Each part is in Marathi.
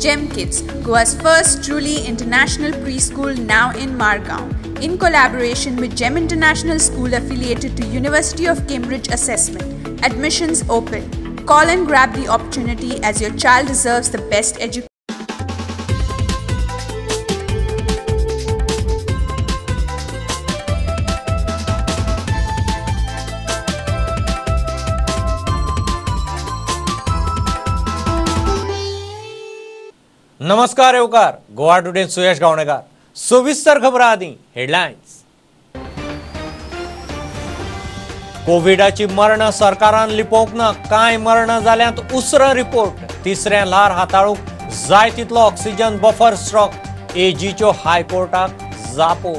GEM Kids, Goa's first truly international preschool now in Margao, in collaboration with GEM International School affiliated to University of Cambridge Assessment. Admissions open. Call and grab the opportunity as your child deserves the best education. नमस्कार येवकार गोवा टुडे सुयश गावणेकार सविस्तर खबर आदी हेडलाइन्स कोविडाची मरण सरकारान लिपोवंक ना कांय मरण जाल्यांत उसरो रिपोर्ट तिसरे ल्हार हाताळूंक जाय तितलो ऑक्सिजन बफर स्टॉक एजीच्यो हायकोर्टाक जापो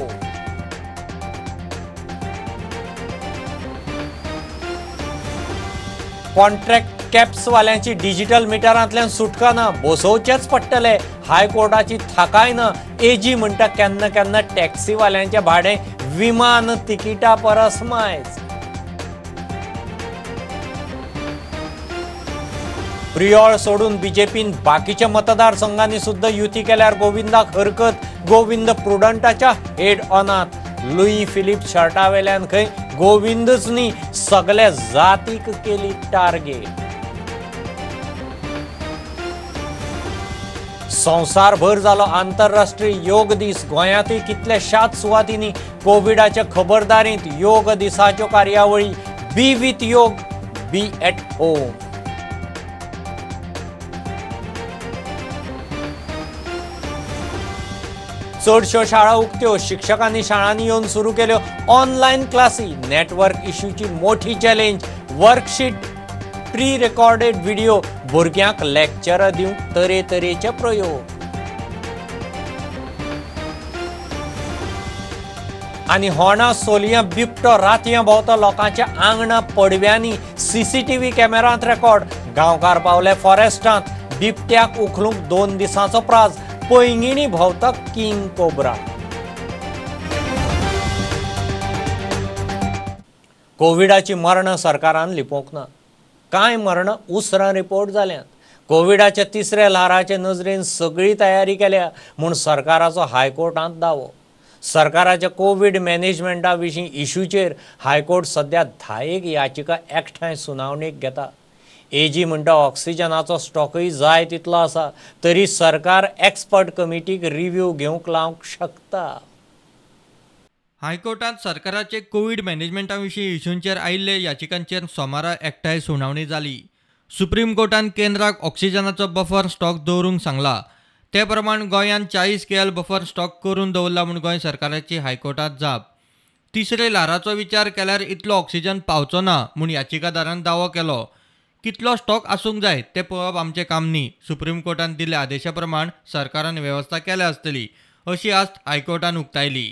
कॉन्ट्रॅक्ट कॅप्स वाल्यांची डिजिटल मिटरांतल्यान सुटका ना बसोवचेच पडटले हायकोर्टाची थाकाय ना एजी म्हणटा केन्ना केन्ना टॅक्सी वाल्यांचे भाडे विमान तिकिटा परस मायज प्रियोळ सोडून बीजेपीन बाकीच्या मतदारसंघांनी सुद्धा युती केल्यार गोविंदाक हरकत गोविंद प्रुडंटाच्या हेड ऑनात लुई फिलिप शर्टावेल्यान खंय गोविंदच न्ही सगळ्या जातीक केली टार्गेट संवसारभर जालो आंतरराष्ट्रीय योग दीस गोंयांतय कितल्याशाच सुवातींनी कोविडाच्या खबरदारीत योग दिसाच्यो कार्यावळी बी विथ योग बी एट होम चडश्यो शाळा उक्त्यो शिक्षकांनी शाळांनी येवन सुरू केल्यो ऑनलायन क्लासी नेटवर्क इश्यूची मोठी challenge worksheet pre recorded video भुरग्यांक लेक्चर दिवंक तरेतरेचे प्रयोग आनी होणा सोलिया बिबटो रातयां भोंवता लोकांच्या आंगणा पडव्यांनी सीसीटीव्ही कॅमेरांत रेकॉर्ड गांवकार पावले फॉरेस्टांत बिबट्याक उखलूंक 2 दिसांचो प्राझ पैंगिणी भोंवता किंग कोब्रा कोविडाची मरण सरकारान लिपोवंक ना कांय मरण उसरां रिपोर्ट जाल्यांत कोविडाच्या तिसऱ्या ल्हाराचे नजरेन सगळी तयारी केल्या म्हूण सरकाराचो हायकोर्टांत दावो सरकाराच्या कोविड मॅनेजमेंटा विशीं इश्यूचेर हायकोर्ट सध्या 10 याचिका एकठांय सुनावणेक घेता एजी म्हणटा ऑक्सिजनाचो स्टॉकय जाय तितलो आसा तरी सरकार एक्सपर्ट कमिटीक रिव्ह्यू घेवंक लावंक शकता हायकोर्टात सरकाराचे कोविड मॅनेजमेंटा विशीं इश्यूंचेर आयिल्ले याचिकांचेर सोमारा एकठांय सुनावणी जाली सुप्रीम कोर्टान केंद्राक ऑक्सिजनाचो बफर स्टॉक दवरूंक सांगला ते प्रमाण गोंयांत 40 KL बफर स्टॉक करून दवरला म्हूण गोंय सरकाराची हायकोर्टात जाप तिसरे ल्हाराचो विचार केल्यार इतलो ऑक्सिजन पावचो ना म्हूण याचिकादारान दावो केलो कितलो स्टॉक आसूंक जाय तें पळोवप आमचें काम न्ही सुप्रीम कोर्टान दिल्ल्या आदेशा प्रमाण सरकारान वेवस्था केल्या आसतली अशी आस्त हायकोर्टान उक्तायली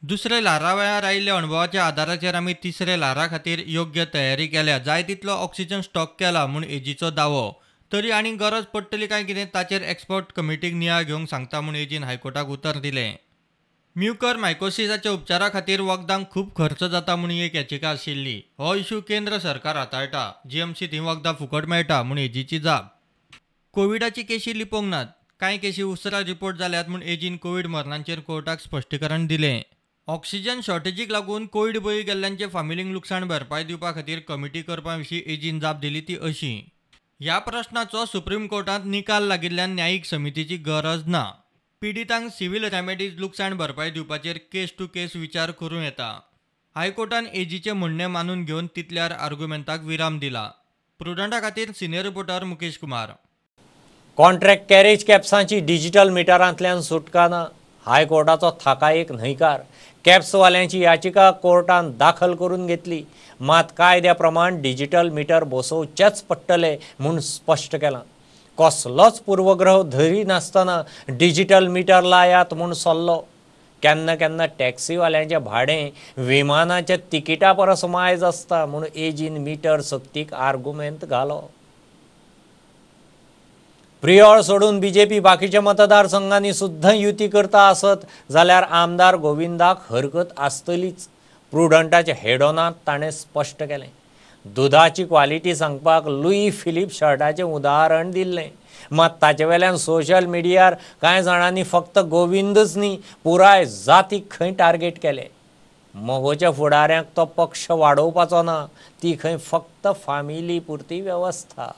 दुसऱ्या ल्हारा वेळार आयिल्ल्या अणभवाच्या आदाराचेर आमी तिसऱ्या ल्हारा खातीर योग्य तयारी केल्या जाय तितलो ऑक्सिजन स्टॉक केला म्हूण एजीचो दावो तरी आनी गरज पडटली काय कितें ताचेर एक्सपर्ट कमिटीक नियाळ घेवंक सांगता म्हूण एजीन हायकोर्टाक उतर दिलें म्युकर मायकोसिसाच्या उपचारा खातीर वखदांक खूब खर्च जाता म्हूण एक याचिका आशिल्ली हो इश्यू केंद्र सरकार हाताळटा जीएमसीत ही वखदां फुकट मेळटा म्हूण एजीची जाप कोविडाची केशी लिपोवंक नात कांय केशी उसरा रिपोर्ट जाल्यात म्हूण एजीन कोविड मरणांचेर कोर्टाक स्पश्टीकरण दिलें ऑक्सिजन शॉर्टेजीक लागून कोविड बळी गेल्ल्यांचे फामिलींक लुकसाण भरपाय दिवपा खातीर कमिटी करपा विशीं एजीन जाप दिली ती अशी ह्या प्रश्नाचो सुप्रीम कोर्टांत निकाल लागिल्ल्यान न्यायीक समितीची गरज ना पिडितांक सिव्हील रेमेडीज लुकसाण भरपाय दिवपाचेर केस टू केस विचार करूं येता हायकोर्टान एजीचे म्हणणें मानून घेवन तितल्यार आर्ग्युमेंटाक विराम दिला प्रुडंटा खातीर senior reporter Mukesh Kumar contract carriage कॅप्सांची डिजिटल मिटरांतल्यान सुटका ना हायकोर्टाचो थाकायेक न्हयकार कॅप्सवाल्यांची याचिका कोर्टान दाखल करून घेतली मात कायद्या प्रमाण डिजिटल मिटर बसोवचेच पडटले म्हूण स्पश्ट केलां कसलोच पूर्वग्रह धरी नासतना डिजिटल मिटर लायात म्हूण सल्लो केन्ना केन्ना टॅक्सीवाल्यांचें भाडें विमानाच्या तिकिटा परस मायज आसता म्हूण एजीन मिटर सक्तीक आर्ग्युमेंट घालो प्रियोळ सोडून बीजेपी बाकीच्या मतदारसंघांनी सुद्धा युती करता आसत जाल्यार आमदार गोविंदाक हरकत आसतलीच प्रुडंटाच्या हेडोनात ताणें स्पश्ट केलें दुधाची क्वालिटी सांगपाक लुई फिलिप शर्टाचें उदाहरण दिल्लें. मात ताचे वेल्यान सोशल मिडियार कांय जाणांनी फक्त गोविंदच न्ही पुराय जातीक खंय टार्गेट केले. मोगोच्या फुडाऱ्यांक तो पक्ष वाडोवपाचो ना, ती खंय फक्त फामिली पुरती वेवस्था.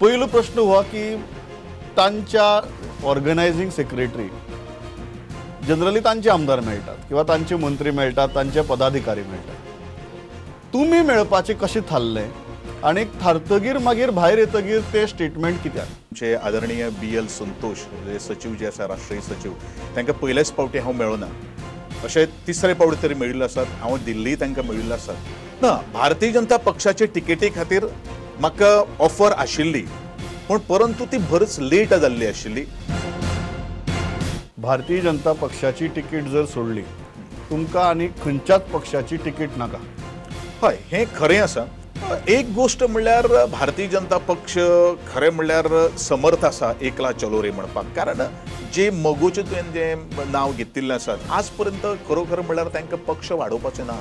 पहिलो प्रश्न हो की तांच्या ऑर्गनायझिंग सेक्रेटरी जनरली तांचे आमदार मेळटात किंवा तांचे मंत्री मेळटात, तांचे पदाधिकारी मेळटात. तुमी मेळपाचे कशें थारलें आनी थारतगीर मागीर भायर येतगीर ते स्टेटमेंट कित्याक? जे आदरणीय BL संतोष जे सचिव जे आसा राष्ट्रीय सचिव तांकां पयलेच फावटी हांव मेळ्ळो ना. अशें तिसरे फावटी तरी मेळिल्ले आसात. हांव दिल्ली तांकां मेळिल्लो आसात. ना, भारतीय जनता पक्षाचे टिकेटी खातीर म्हाका ऑफर आशिल्ली, पूण परंतु ती बरीच लेट जाल्ली आशिल्ली. भारतीय जनता पक्षाची तिकीट जर सोडली तुमकां आनी खंयच्याच पक्षाची तिकीट नाका. हय, हें खरें आसा. एक गोष्ट म्हणल्यार भारतीय जनता पक्ष खरें म्हणल्यार समर्थ आसा एकला चलो रे म्हणपाक. कारण जे मगोचे तुवें जे नांव घेतिल्लें आसात आज पर्यंत खरोखर म्हणल्यार तांकां पक्ष वाडोवपाचें ना.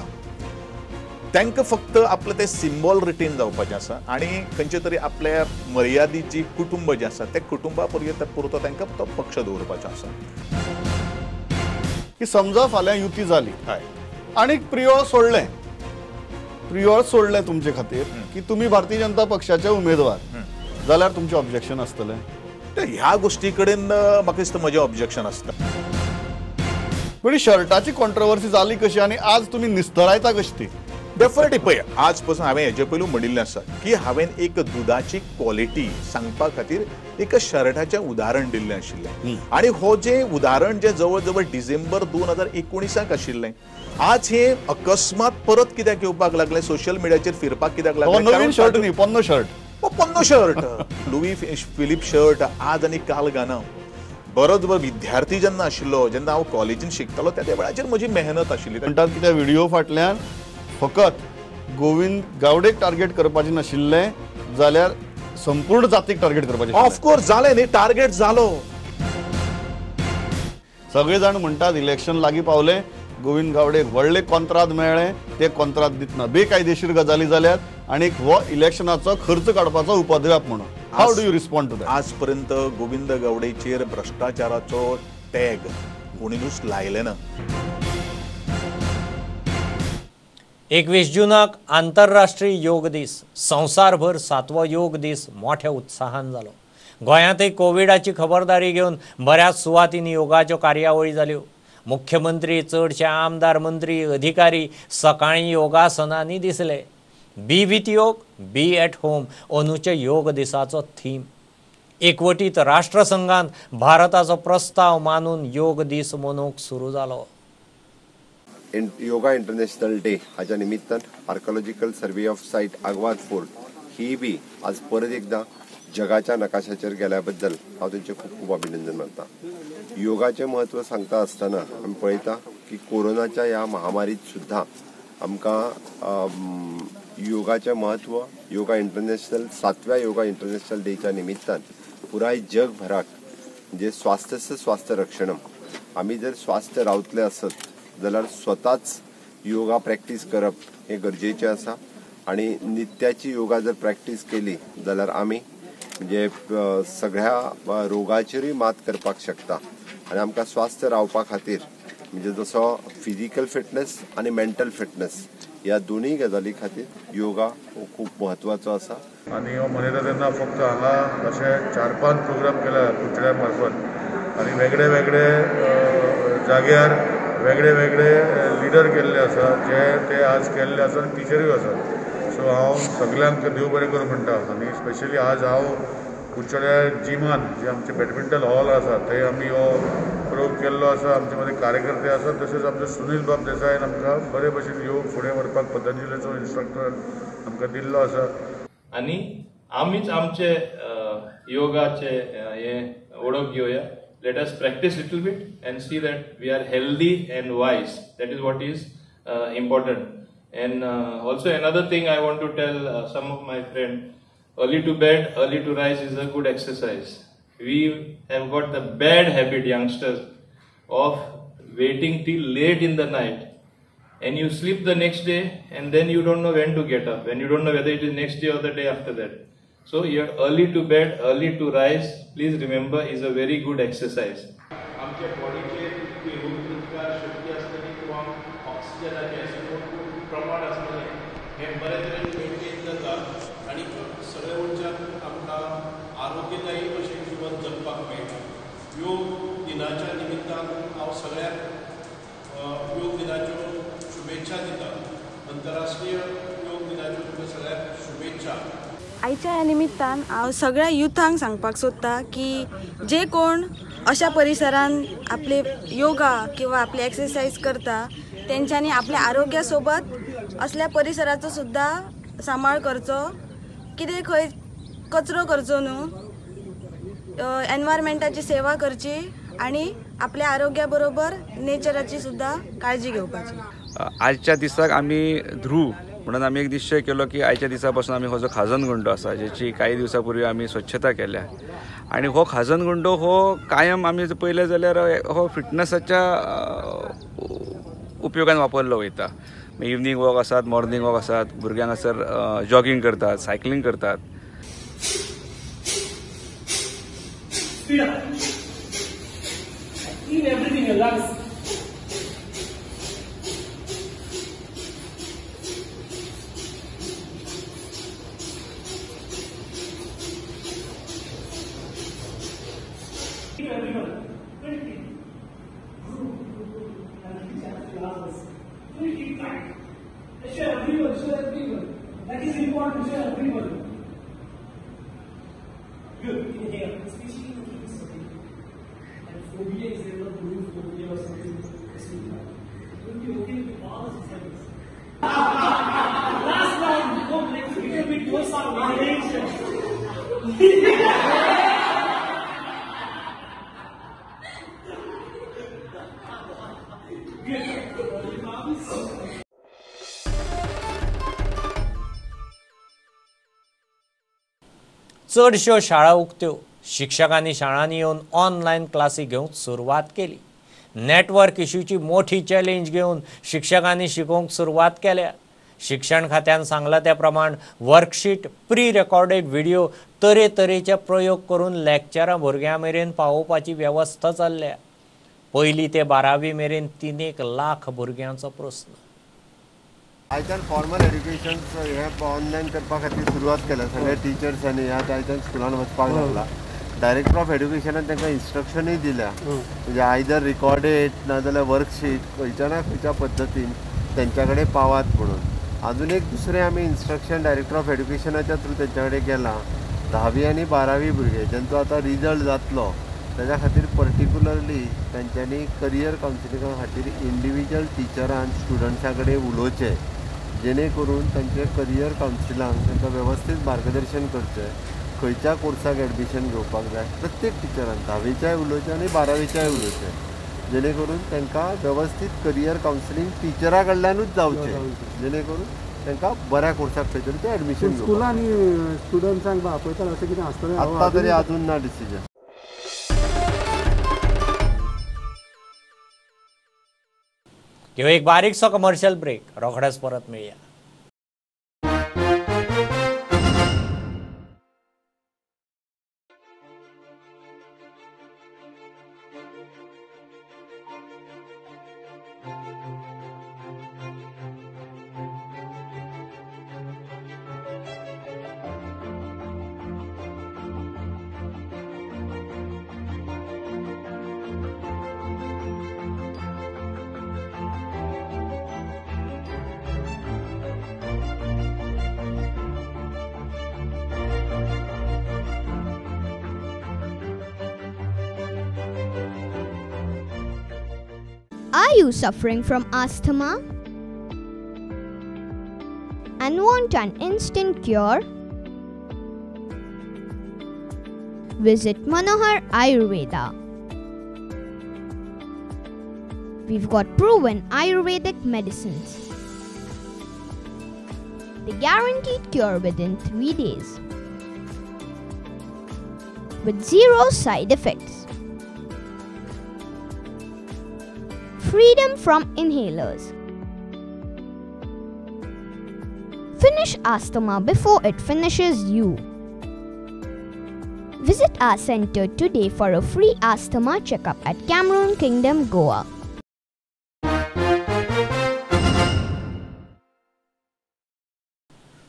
तांकां फक्त आपलें तें सिंबॉल रिटेन जावपाचें आसा आनी खंयचे तरी आपल्या मर्यादीत जी कुटुंब जें आसा त्या कुटुंबा पुरतो तांकां तो पक्ष दवरपाचो आसा. की समजा फाल्यां युती जाली हय आनी प्रियोळ सोडलें तुमचे खातीर की तुमी भारतीय जनता पक्षाचे उमेदवार जाल्यार तुमचें ऑब्जेक्शन आसतलें? ह्या गोष्टी कडेन म्हाका दिसता म्हजें ऑब्जेक्शन आसता. पण शर्टाची कॉन्ट्रोवर्सी जाली कशी आनी आज तुमी निस्तरायता कशी ती? डेफिनेटली पळय, आज पासून हांवें हेजे पयलू म्हणिल्लें आसा की हांवें एक दुधाची क्वॉलिटी सांगपा खातीर एक शर्टाचें उदाहरण दिल्लें आशिल्लें आनी हो जे उदाहरण जे जवळ जवळ डिसेंबर 2019 आशिल्लें, आज हे अकस्मात परत कित्याक येवपाक लागलें, सोशल मिडियाचेर फिरपाक कित्याक लागलें? नवीन शर्ट न्ही, पोन्नो शर्ट. पोन्नो शर्ट लुई फिलिप शर्ट आज आनी काल घाना. बरोच विद्यार्थी जेन्ना आशिल्लो, जेन्ना हांव कॉलेजीन शिकतालो त्या वेळाचेर म्हजी मेहनत आशिल्ली. म्हणटात की त्या व्हिडिओ फाटल्यान फकत गोविंद गावडेक टार्गेट करपाचें नाशिल्लें जाल्यार संपूर्ण जातीक टार्गेट करपाचें. ऑफकोर्स जालें न्ही, टार्गेट जालो. सगळे जाण म्हणटात इलेक्शन लागीं पावलें, गोविंद गावडेक व्हडलें कॉन्त्राद मेळ्ळें, ते कॉन्त्राद दितना बेकायदेशीर गजाली जाल्यात आनी हो इलेक्शनाचो खर्च काडपाचो उपद्व्याप म्हणून. How do you respond to that? आज पर्यंत गोविंद गावडेचेर भ्रष्टाचाराचो टॅग कोणीनूच लायले ना. 21 जूनाक आंतरराष्ट्रीय योग दीस. संवसारभर 7वो योग दीस मोठ्या उत्साहान जालो. गोंयांतय कोविडाची खबरदारी घेवन बऱ्याच सुवातींनी योगाच्यो कार्यावळी जाल्यो. मुख्यमंत्री, चडशे आमदार, मंत्री, अधिकारी सकाळीं योगासनांनी दिसले. बी विथ योग, बी एट होम अंदूचे योग दिसाचो थीम. एकवटीत राष्ट्रसंघान भारताचो प्रस्ताव मानून योग दीस मनोवंक सुरू जालो. योगा इंटरनॅशनल डे हाच्या निमित्तान archaeological survey of site Aguada fort ही बी आज परत एकदा जगाच्या नकाशाचेर गेल्या बद्दल हांव तेंचे खूब खूब अभिनंदन मानता. योगाचें म्हत्व सांगता आसतना आमी पळयता की कोरोनाच्या ह्या महामारीत सुद्धा आमकां योगाचें म्हत्व योगा इंटरनॅशनल 7व्या योगा इंटरनॅशनल डेच्या निमित्तान पुराय जगभराक म्हणजे स्वास्थ्य रक्षणम, आमी जर स्वास्थ्य रावतले आसत जाल्यार स्वताच योगा प्रॅक्टीस करप हे गरजेचें आसा. आनी नित्याची योगा जर प्रॅक्टीस केली जाल्यार आमी म्हणजे सगळ्या रोगाचेरूय मात करपाक शकता. आनी आमकां स्वास्थ्य रावपा खातीर म्हणजे जसो फिजिकल फिटनेस आनी मेंटल फिटनेस ह्या दोनूय गजाली खातीर योगा हो खूब म्हत्वाचो आसा. आनी हो मनयता तेन्ना फक्त हांगा अशे 4-5 प्रोग्राम केल्या कुचड्या मार्फत आनी वेगळे वेगळे जाग्यार वेगळे वेगळे लिडर केल्ले आसा जे ते आज केल्ले आसा आनी टिचरूय आसात. सो हांव सगळ्यांक देव बरें करूं म्हणटा. आनी स्पेशली आज हांव कुचड्या जिमान जे आमचे बॅडमिंटन हॉल आसा थंय आमी हो प्रयोग केल्लो आसा. आमचे मदीं कार्यकर्ते आसात, तशेंच आमचे सुनील बाब देसायन आमकां बरे भशेन योग फुडें व्हरपाक पतंजलीचो इन्स्ट्रक्टर आमकां दिल्लो आसा. आनी आमीच आमचे योगाचे हे ओळख घेवया. Let us practice little bit and see that we are healthy and wise. That is what is important. And also another thing I want to tell some of my friends, early to bed, early to rise is a good exercise. We have got the bad habit, youngsters, of waiting till late in the night and you sleep the next day, and then you don't know when to get up, and you don't know whether it is next day or the day after that. So you're early to bed, early to rise, please remember, is a very good exercise. आमच्या बॉडीचे रोगप्रतिकार शक्ती असणे किंवा ऑक्सिजनाचे प्रमाण असणे हे बरेच वेळ मेंटेन जाता आणि सगळ्या वयच्यान आमकां आरोग्यदायी अशें जीवन जगपाक मेळटा. योग दिनाच्या निमित्तान हांव सगळ्याक योग दिनाच्यो शुभेच्छा दिता. अंतरराष्ट्रीय योग दिनाच्यो तुमकां सगळ्याक शुभेच्छा. आयच्या ह्या निमित्तान हांव सगळ्या युथांक सांगपाक सोदता की जे कोण अशा परिसरान आपले योगा किंवा आपले एक्सरसाइज करता तेंच्यांनी आपल्या आरोग्यासोबत असल्या परिसराचो सुद्धा सांबाळ करचो. कितें खंय कचरो करचो न्हू, एनवायरमेंटाची सेवा करची आणि आपल्या आरोग्या बरोबर नेचराची सुद्धा काळजी घेवपाची. आजच्या दिसाक आमी ध्रुव म्हणून आमी एक निश्चय केलो की आयच्या दिसा पासून आमी हो जो खाजन गुंडो आसा जेची काही दिवसां पूर्वी आमी स्वच्छता केल्या आणि हो खाजन गुंडो हो कायम आमी पळयलें जाल्यार हो फिटनेसाच्या उपयोगान वापरलो वयता. इवनिंग वॉक आसात, मॉर्निंग वॉक आसात, भुरग्यांक हांगासर जॉगिंग करतात, सायकलिंग करतात. That is important for everyone. Good. Inhale. Especially to keep something. And phobia is there, not blue phobia or something. It will be okay with all the seconds. Last round. Go next. It will be close out. चडश्यो शाळा उक्त्यो. शिक्षकांनी शाळांनी येवन ऑनलायन क्लासी घेवंक सुरवात केली. नेटवर्क इश्यूची मोठी चॅलेंज घेवन शिक्षकांनी शिकोवंक सुरवात केल्या. शिक्षण खात्यान सांगला त्या प्रमाण वर्कशीट, प्री रेकॉर्डेड व्हिडिओ, तरेतरेचे प्रयोग करून लेक्चरां भुरग्यां मेरेन पावोवपाची वेवस्था चल्ल्या. 1ली ते 12वी मेरेन 3 लाख भुरग्यांचो प्रस्न. आयच्यान फॉर्मल एड्युकेशन हे ऑनलायन करपा खातीर सुरवात केल्या. सगळे टिचर्सांनी ह्या आयच्यान स्कुलान वचपाक लागला. डायरेक्टर ऑफ एड्युकेशनान तांकां इन्स्ट्रक्शनूय दिल्या, म्हणजे आयदर रिकॉर्डेड नाजाल्यार वर्कशीट खंयच्या ना खंयच्या पद्दतीन तेंच्या कडेन पावात म्हणून. अजून एक दुसरें आमी इन्स्ट्रक्शन डायरेक्टर ऑफ एड्युकेशनाच्या थ्रू तेंच्या कडेन केलां. 10वी आनी 12वी भुरगे जेंचो आतां रिजल्ट जातलो तेज्या खातीर पर्टिक्युलरली तेंच्यांनी करियर कावन्सिलिंगा खातीर इंडिविज्युअल टिचरान स्टुडंट्सां कडेन उलोवचें, जेणे करून तांचे करियर कावन्सिलांक तांकां वेवस्थीत मार्गदर्शन करचें, खंयच्या कोर्साक एडमिशन घेवपाक जाय. प्रत्येक टिचरान 10वीच्याय उलोवचें आनी 12वीच्याय उलोवचें, जेणे करून तांकां वेवस्थीत करियर कावन्सिलींग टिचरा कडल्यानूच जावचें, जेणे करून तांकां बऱ्या कोर्साक खंय तरी तें एडमिशन घेवपाक. स्कुलांनी स्टुडंट्सांक आपयता अशें कितें आसतलें? आतां तरी अजून ना डिसिजन. ह्यो एक बारीकसो कमर्शियल ब्रेक. रोखडेच परत मेळया. Are you suffering from asthma and want an instant cure? Visit Manohar Ayurveda. We've got proven Ayurvedic medicines. They guaranteed cure within 3 days with 0 side effects. Freedom from inhalers. Finish asthma before it finishes you. Visit our center today for a free asthma checkup at Cameron Kingdom, Goa.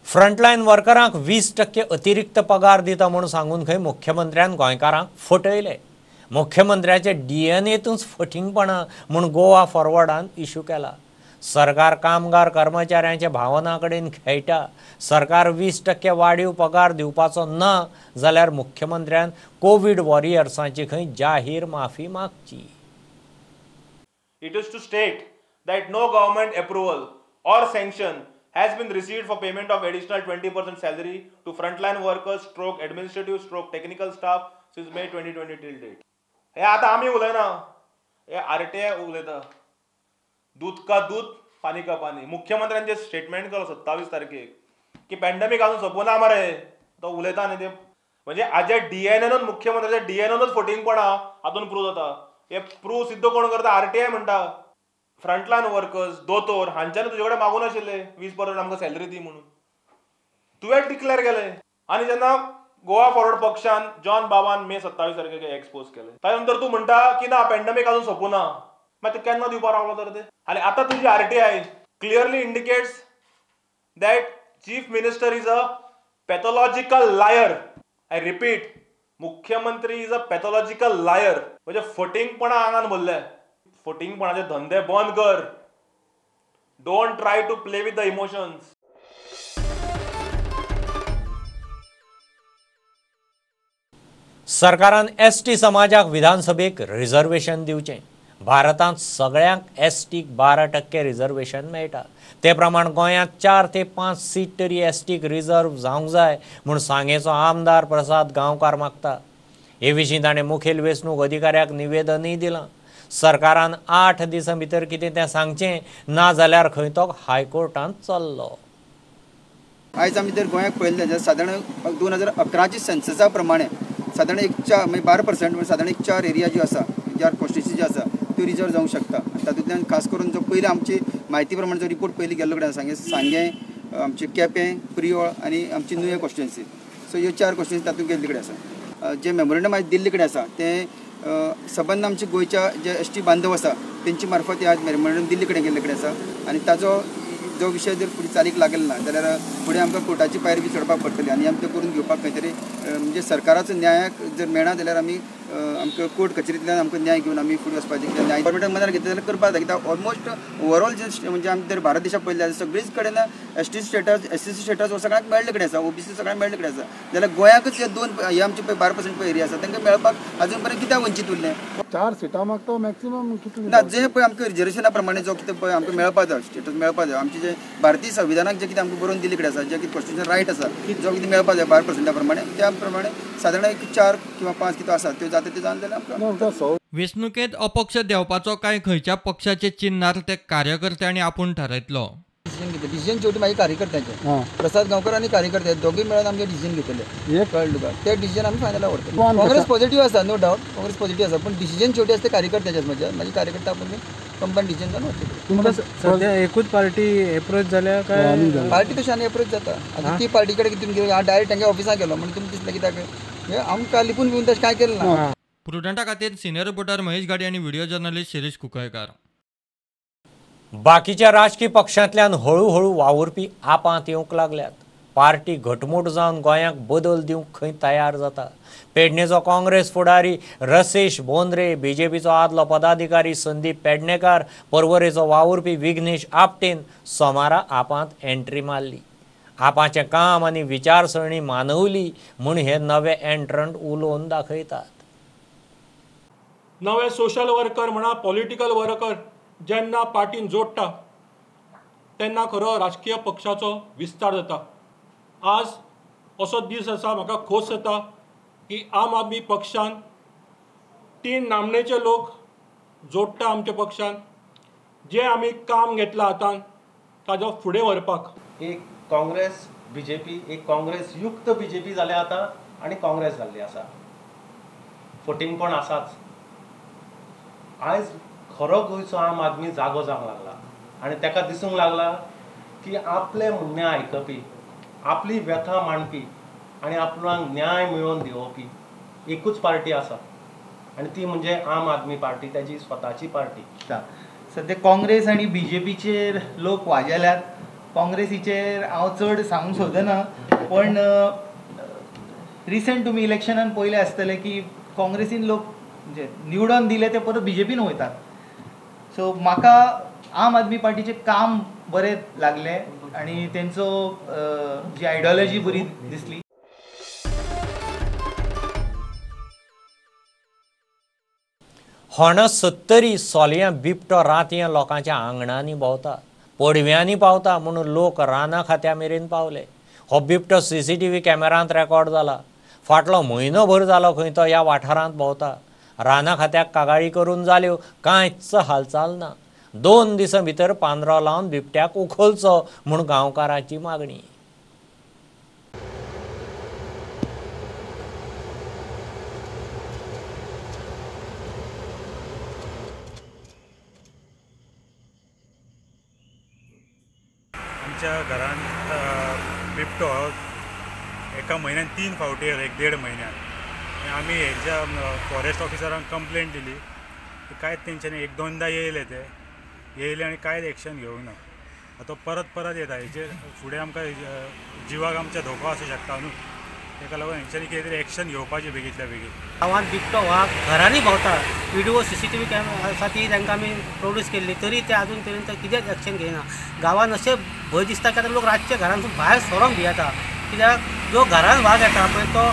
Frontline वर्करांक 20% अतिरिक्त पगार दिता म्हणून सांगून खंय मुख्यमंत्र्यान गोंयकारांक फटयले. मुख्यमंत्र्याचे डीएनएतूच फटिंगपणां म्हूण गोवा फॉरवर्डान इश्यू केला. सरकार कामगार कर्मचाऱ्यांच्या भावना कडेन खेळटा. सरकार 20% वाडीव पगार दिवपाचो ना जाल्यार मुख्यमंत्र्यान कोविड वॉरियर्सांची खंय जाहीर माफी मागची. It is to state that no government approval or sanction has been received for payment of additional 20% salary to frontline workers stroke administrative stroke technical staff since May 2020 till date. हे आता आम्ही उलयना, हे आरटीआय उलयता. दूध का दूध पानी का पानी. मुख्यमंत्र्यांचे स्टेटमेंट केलो 27 तारखेक की पॅन्डेमिक अजून सोंपना मरे, तो उलयता न्ही ते. म्हणजे आजे डीएनएनूच मुख्यमंत्र्याचे डीएनएनूच फटिंगपणा हातून प्रूव जाता. हे प्रूव सिद्ध कोण करता? आरटीआय म्हणटा. फ्रंटलायन वर्कर्स दोतोर हांच्यानी तुजे कडेन मागून आशिल्ले 20% आमकां सॅलरी दी म्हणून. तुवें डिक्लेअर केले आनी जेन्ना गोवा फॉरवर्ड पक्षान जॉन बाबान मे 27 तारखेक एक्सपोज केले, त्यानंतर तूं म्हणटा की ना पॅन्डेमिक अजून सोंपुना. मागीर ते केन्ना दिवपाक रावलो तर ते? आनी आतां तुजी RTI clearly indicates that chief minister is a pathological liar. I repeat, मुख्यमंत्री इज अ पॅथॉलॉजिकल लायर. म्हणजे फटिंगपणा आंगान भरले. फटिंगपणाचे धंदे बंद कर. Don't try to play with the emotions. सरकारान एसटी समाजाक विधानसभेक रिझर्वेशन दिवचें. भारतांत सगळ्यांक एसटीक 12% रिझर्वेशन मेळटा. ते प्रमाण गोंयांत 4 ते 5 सीट तरी एसटीक रिझर्व जावंक जाय म्हूण सांगेचो आमदार प्रसाद गांवकार मागता. हे विशीं ताणें मुखेल वेंचणूक अधिकाऱ्याक निवेदनय दिलां. सरकारान 8 दिसां भितर कितें तें सांगचें, ना जाल्यार खंय तो हायकोर्टांत चल्लो. आयज आमी जर गोंयाक पळयलें जाल्यार सादारण 2011च्या सेन्ससा प्रमाणे सादारण 12% म्हणजे सादारण 4 एरिया ज्यो आसा, 4 कॉन्स्टिट्युन्सी ज्यो आसा त्यो रिजर्व जावंक शकता. तातूंतल्यान खास करून जो पयली आमची म्हायती प्रमाणे जो रिपोर्ट पयली गेल्लो कडेन सांगें, आमचे केपें, प्रियोळ आनी आमची नुये कॉन्स्टिट्युन्सी. सो ह्यो 4 कॉन्स्टिट्युन्सी तातूंत गेल्ले कडेन आसा. जे मेमोरेंडम आयज दिल्ले कडेन आसा ते सबंद आमचे गोंयच्या जे एसटी बांधव आसा तेंची मार्फत आज मेमोरेंडम दिल्ले कडेन गेल्ले कडेन आसा. आनी ताजो जो विषय जर फुडें चालीक लागलो ना जाल्यार फुडें आमकां कोर्टाची पायरी बी चडपाक पडटली. आनी आमी तें करून घेवपाक खंय तरी म्हणजे सरकाराचो न्यायाक जर मेळना जाल्यार आमी आमकां कोर्ट कचेरींतल्यान आमकां न्याय घेवन आमी फुडें वचपाचें. कित्याक न्याय गव्हर्मेंटान मनार घेतले जाल्यार करपाक जाय. कित्याक ऑलमोस्ट ओवरऑल जे म्हणजे आमी जर भारत देशाक पळयलें जाल्यार सगळीच कडेन एसटी स्टेटस, एससी स्टेटस हो सगळ्यांक मेळ्ळे कडेन आसा, ओबीसी सगळ्यांक मेळ्ळे कडेन आसा. जाल्यार गोंयाकच जे 2 हे आमचे पळय 12% एरिया आसा तांकां मेळपाक अजून पर्यंत कित्याक वंचीत उरलें? 4 सिटां मागता मॅक्सिमम कितले ना. जे पळय आमकां रिजर्वेशना प्रमाणे जो कितें पळय आमकां मेळपाक जाय, स्टेटस मेळपाक जाय, आमचे जे भारतीय संविधानाक जे कितें आमकां बरोवन दिल्ले कडेन आसा, जे कितें कॉन्स्टिट्युशनल रायट आसा, जो कितें मेळपाक जाय 12% प्रमाणे, त्या प्रमाणे सादारण 4 किंवा 5 कितें आसा त्यो जाता त्यो जावन जाल्यार आमकां. वेंचणुकेंत अपक्ष देंवपाचो काय खंयच्या पक्षाचे चिन्हार ते कार्यकर्त्यांनी आपूण थारायतलो. डिसिजन शेवटी मागीर कार्यकर्त्यांचे प्रसाद गांवकर आनी कार्यकर्ते दोगूय मेळून आमचे डिसिजन घेतले. कळ्ळें तुका? ते डिसिजन आमी फायनल व्हरतले. काँग्रेस पॉझिटिव्ह आसा, नो डावट काँग्रेस पॉझिटिव्ह आसा, पण डिसिजन शेवटी आसता कार्यकर्त्याचेच. मागीर कार्यकर्ता आपण कंबायन डिसिजन जावन व्हरतले. तुमकां सद्या एकूच पार्टी एप्रोच जाल्या काय? पार्टी तशी आनी एप्रोच जाता. आतां ती पार्टी कडेन कितें गेलो, हांव डायरेक्ट तांच्या ऑफिसांत गेलो म्हणजे तुमकां दिसलें कित्याक आमकां लिपून बिपून तशें कांय केलें ना. प्रुडंटा खातीर सिनियर रिपोर्टर महेश गाडी आनी व्हिडिओ जर्नलिस्ट शिरीश कुंकळकार. बाकीच्या राजकीय पक्षांतल्यान हळूहळू वावुरपी आपांत येवंक लागल्यात. पार्टी घटमूट जावन गोंयांक बदल दिवंक खंय तयार जाता. पेडणेचो काँग्रेस फुडारी रसेश बोंद्रे, बीजेपीचो आदलो पदाधिकारी संदीप पेडणेकार, पर्वरेचो वावुरपी विघ्नेश आपटेन सोमारा आपांत एंट्री मारली. आपाचें काम आनी विचारसरणी मानवली म्हूण हे नवे एंट्रंट उलोवन दाखयतात. नवे सोशल वर्कर म्हणा, पॉलिटिकल वर्कर जेन्ना पार्टीन जोडटा तेन्ना खरो राजकीय पक्षाचो विस्तार जाता. आज असो दीस आसा, म्हाका खोस जाता की आम आदमी पक्षान 3 नामनेचे लोक जोडटा आमच्या पक्षान. जे आमी काम घेतलां हातान ताजो फुडें व्हरपाक. एक काँग्रेस बीजेपी, एक काँग्रेस युक्त बीजेपी जाले आतां आनी काँग्रेस जाल्ली आसा. फटींगपण आसाच. आयज खरो गोंयचो आम आदमी जागो जावंक लागला आनी ताका दिसूंक लागला की आपले म्हणणें आयकपी आपली व्यथा मांडपी आणि आपणाक न्याय मिळवून दिवपी एकूच पार्टी आसा आणि ती म्हणजे आम आदमी पार्टी, त्याची स्वताची पार्टी. सध्या काँग्रेस आणि बीजेपीचेर लोक वाजेल्यात. काँग्रेसीचेर हांव चड सांगूंक सोदना, पण रिसंट तुमी इलेक्शनान पयलें आसतलें की काँग्रेसीन लोक म्हणजे निवडून दिले ते परत बीजेपीन वयतात. सो म्हाका आम आदमी पार्टीचें काम बरें लागलें आणि तेंचो जी आयडियोलॉजी बरी दिसली. होणा 70 सोलयां बिबटो रातयां लोकांच्या आंगणांनी भोंवता, पडव्यांनी पावता म्हणून लोक रानां खात्या मेरेन पावले. हो बिबटो CCTV कॅमेरांत रेकॉर्ड जाला. फाटलो म्हयनोभर जालो खंय तो ह्या वाठारांत भोंवता. रानां खात्याक कागाळी करून जाल्यो कांयच हालचाल ना. 2 दिसां भितर पांदरो लावन बिबट्याक उखलचो म्हूण गांवकारांची मागणी. आमच्या घरांत बिबटो एका म्हयन्यान 3 फावटी येयलो, 1.5 म्हयन्यान. आमी हेंच्या फॉरेस्ट ऑफिसरांक कंप्लेंट दिली. कांयच तेंच्यांनी 1-2दा येयले आनी कांयच एक्शन घेवंक ना. आतां परत येता. हेचेर फुडें आमकां जिवाक आमच्या धोको आसूं शकता न्हू. ताका लागून हेंच्यांनी कितें तरी एक्शन घेवपाचें बेगींतल्या बेगीन. गांवांत बिबटो वाघ घरांनी भोंवता. व्हिडिओ CCTV कॅमेरा आसा ती तांकां आमी प्रोड्यूस केल्ली, तरी ते आजून पर्यंत कितेंच एक्शन घेयना. गांवांत अशें भंय दिसता की आतां लोक रातचे घरांतून भायर सरोंक भियेता. कित्याक जो घरांत वाघ येता पळय तो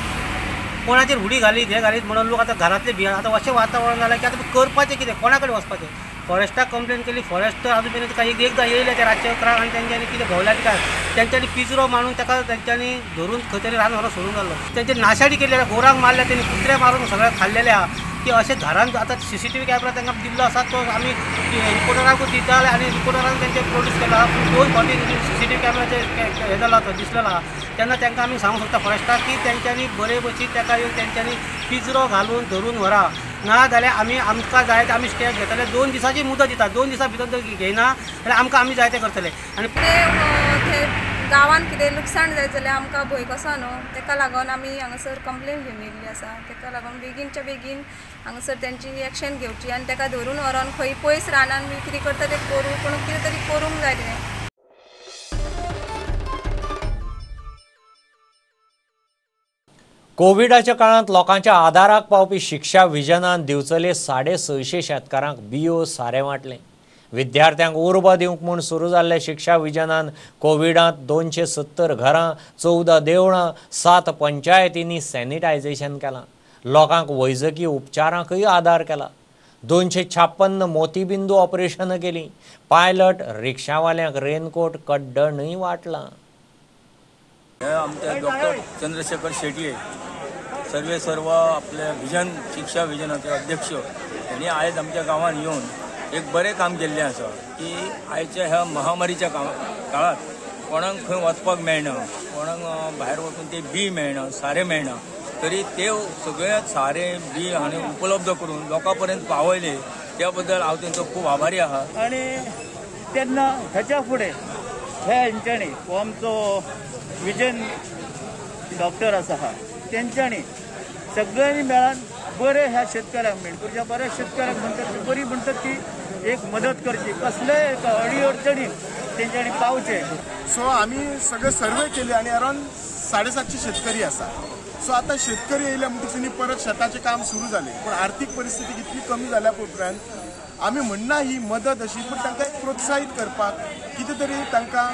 कोणाचेर उडी घालीत हे घालीत म्हणून लोक आतां घरांतले भियेता. आतां अशें वातावरण जालां की आतां करपाचें कितें, कोणा कडेन वचपाचें. फॉरेस्टाक कंप्लेंट केली. फॉरेस्ट आजून पर्यंत काही एकदां येयले ते रातचे 11 आनी तेंच्यांनी कितें भोंवल्यात काय तेंच्यांनी पिंजरो मारून ताका तेंच्यांनी धरून खंय तरी रान व्हरोन सोडून जाल्लो. तेंचे नाशाडी केलेले, गोरांक मारल्या, तेंनी कुत्रे मारून सगळे खाल्लेले आहा की अशें घरांत. आतां CCTV कॅमेरा तांकां दिल्लो आसा तो आमी रिपोर्टरांकूच दिता आनी रिपोर्टरान तेंचे प्रोड्यूस केला. 2 फावटी CCTV कॅमेराचे हे जाला तो दिसलेलो आहा. तेन्ना तांकां आमी सांगूंक सोदता फॉरेस्टाक की तेंच्यांनी बरे भशेन ताका येवन तेंच्यांनी पिंजरो घालून धरून व्हरा. ना जाल्यार आमकां जाय ते आमी स्टेप घेतले. 2 दिसांची मुदत दिता. 2 दिसां भितर जर घेयना जाल्यार आमी जाय ते करतले. आनी गांवांत कितें लुकसाण जायत जाल्यार आमकां भंय कसो न्हू, ताका लागून आमी हांगासर कंप्लेन घेवन येयल्ली आसा. ताका लागून बेगीनच्या बेगीन हांगासर तेंची एक्शन घेवची आनी ताका धरून व्हरोन खंय पयस रानान बी कितें करता तें करूं, पूण कितें तरी करूंक जाय तें. कोविडाच्या काळांत लोकांच्या आदाराक पावपी शिक्षा विजनान दिवचले 650 शेतकारांक बियो सारें वांटलें. विद्यार्थ्यांक उर्बा दिवंक म्हूण सुरू जाल्ल्या शिक्षा विजनान कोविडांत 270 घरां, 14 देवळां, 7 पंचायतींनी सॅनिटायझेशन केलां. लोकांक वैजकी उपचारांकय आदार केला. 256 मोतीबिंदू ऑपरेशनां केलीं. पायलट रिक्षावाल्यांक रेनकोट कड्डणय वाटलां. आमचे डॉक्टर चंद्रशेखर शेटये सर्वे सर्व आपले विजन शिक्षा विजनाचे अध्यक्ष यांनी आयज आमच्या गांवांत येवन एक बरें काम केल्लें आसा की आयच्या ह्या महामारीच्या काळात कोणाक खंय वचपाक मेळना, कोणाक भायर वचून ते बी मेळना, सारें मेळना, तरी ते सगळे सारें बी हांणी उपलब्ध करून लोकां पर्यंत पावयले. त्या बद्दल हांव तेंचो खूब आभारी आहा. आनी तेन्ना हेच्या फुडें हेंच्यांनी हो आमचो विजन डॉक्टर आसा तेंच्यांनी सगळ्यांनी मेळून बरे ह्या शेतकऱ्यांक मेणकुरच्या बऱ्याच शेतकऱ्यांक म्हणटात बरी म्हणटात की एक मदत करची, कसलेय अडी अडचणी तेंच्यांनी पावचे. सो आमी सगळे सर्वे केले आणि अराउंड 750 शेतकरी आसा. सो आता शेतकरी येयले म्हणटकीर परत शेताचें काम सुरू जालें, पण आर्थीक परिस्थिती इतली कमी जाल्या उपरांत आमी म्हणना ही मदत अशी, पण तांकां एक प्रोत्साहीत करपाक कितें तरी तांकां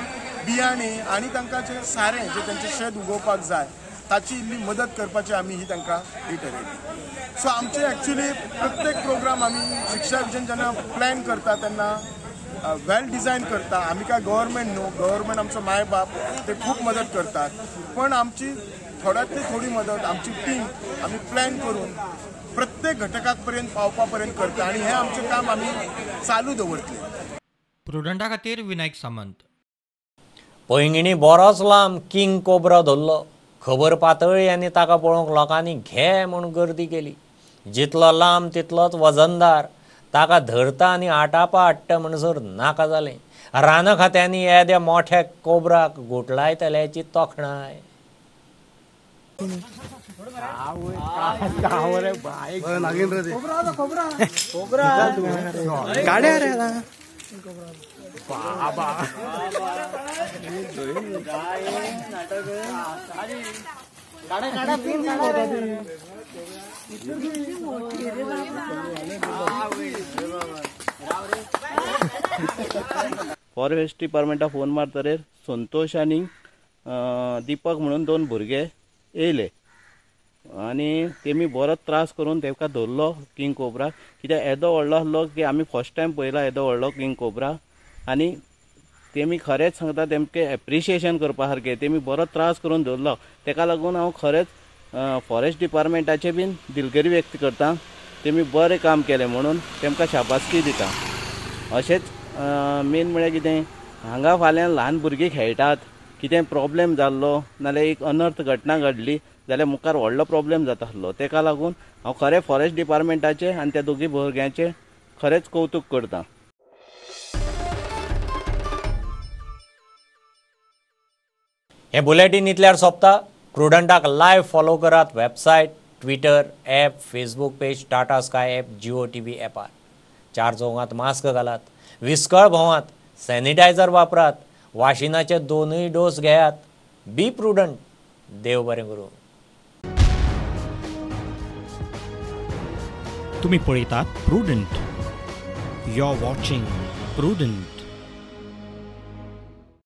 बियाणे आणि तांकां जें सारें जें तेंचें शेत उगोवपाक जाय ताची इल्ली मदत करपाची आमी ही तांकां ही ठरयली. सो आमचे एक्चुअली प्रत्येक प्रोग्राम आमी शिक्षा विजन जेन्ना प्लॅन करता तेन्ना वेल डिझायन करता. आमी काय गव्हर्मेंट न्हू, गव्हर्मेंट आमचो माय बाप ते खूब मदत करतात, पण आमची थोड्यांतली थोडी मदत आमची टीम आमी प्लॅन करून प्रत्येक घटकाक पर्यंत पावपा पर्यंत करता आणि हे आमचें काम आमी चालू दवरतले. प्रुडंटा खातीर विनायक सामंत. पैंगिणी बरोच लांब किंग कोब्रा धरलो. खबर पातळी आनी ताका पळोवंक लोकांनी घे म्हूण गर्दी केली. जितलो लांब तितलोच वजनदार. ताका धरता आनी आटापा हाडटा म्हणसर नाका जालें. रान खात्यांनी येद्या मोठ्या कोबराक घोटलायतल्याची तोखणाय. फॉरेस्ट डिपार्टमेंटा फोन मारतरेर संतोष आनी दीपक म्हणून 2 भुरगे येयले आनी तेमी बरो त्रास करून तेका धरलो किंग कोबरा. कित्याक येदो व्हडलो आसलो की आमी फर्स्ट टायम पळयला येदो व्हडलो किंग कोबरा. आनी तेमी खरेंच सांगता तेमके एप्रिशिएशन करपा सारकें. तेमी बरो त्रास करून धरलो. तेका लागून हांव खरेंच फॉरेस्ट डिपार्टमेंटाचे बीन दिलगिरी व्यक्त करता. तेमी बरें काम केलें म्हणून तेमकां शाबासकी दिता. अशेंच मेन म्हळ्यार कितें हांगा फाल्यां ल्हान भुरगीं खेळटात, कितें प्रॉब्लेम जाल्लो नाल्यार एक अनर्थ घटना घडली जाल्यार मुखार व्हडलो प्रॉब्लेम जाता आसलो. तेका लागून हांव खरें फॉरेस्ट डिपार्टमेंटाचें आनी त्या दोगी भुरग्यांचें खरेंच कौतुक करता. हे बुलेटिन इतल्यार सोंपता. प्रुडंटाक लायव्ह फॉलो करात. Website, Twitter, app, Facebook page, Tata Sky app, Jio TV ॲपार. 4 चौगांत मास्क घालात. विस्कळ भोंवात. सॅनिटायझर वापरात. वाशिनाचे 2 डोस घेयात. बी प्रुडंट. देव बरें करूं. तुम्ही पळयतात Prudent. You are watching prudent.